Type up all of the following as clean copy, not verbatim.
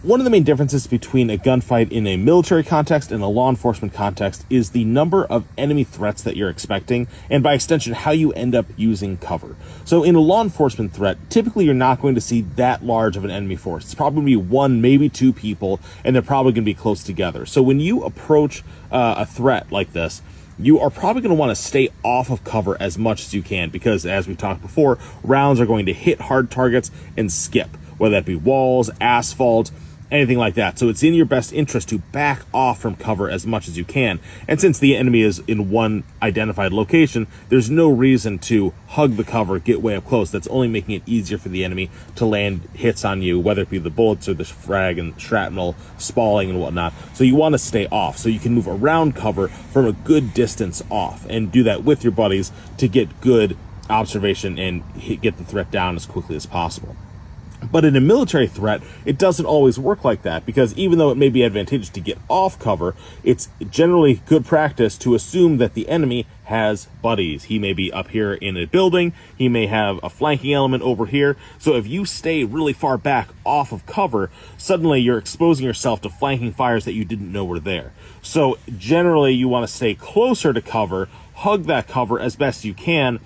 One of the main differences between a gunfight in a military context and a law enforcement context is the number of enemy threats that you're expecting, and by extension, how you end up using cover. So in a law enforcement threat, typically you're not going to see that large of an enemy force. It's probably going to be one, maybe two people, and they're probably going to be close together. So when you approach a threat like this, you are probably going to want to stay off of cover as much as you can, because as we talked before, rounds are going to hit hard targets and skip, whether that be walls, asphalt, anything like that. So it's in your best interest to back off from cover as much as you can. And since the enemy is in one identified location, there's no reason to hug the cover, get way up close. That's only making it easier for the enemy to land hits on you, whether it be the bullets or the frag and shrapnel, spalling and whatnot. So you want to stay off so you can move around cover from a good distance off, and do that with your buddies to get good observation and get the threat down as quickly as possible. But in a military threat, it doesn't always work like that, because even though it may be advantageous to get off cover, it's generally good practice to assume that the enemy has buddies. He may be up here in a building, he may have a flanking element over here. So if you stay really far back off of cover, suddenly you're exposing yourself to flanking fires that you didn't know were there. So generally you want to stay closer to cover, hug that cover as best you can,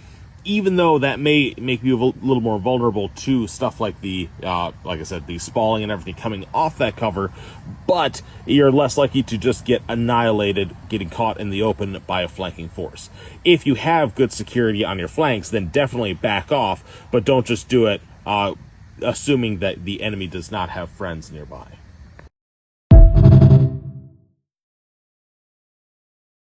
even though that may make you a little more vulnerable to stuff like the, like I said, the spalling and everything coming off that cover, but you're less likely to just get annihilated, getting caught in the open by a flanking force. If you have good security on your flanks, then definitely back off, but don't just do it assuming that the enemy does not have friends nearby.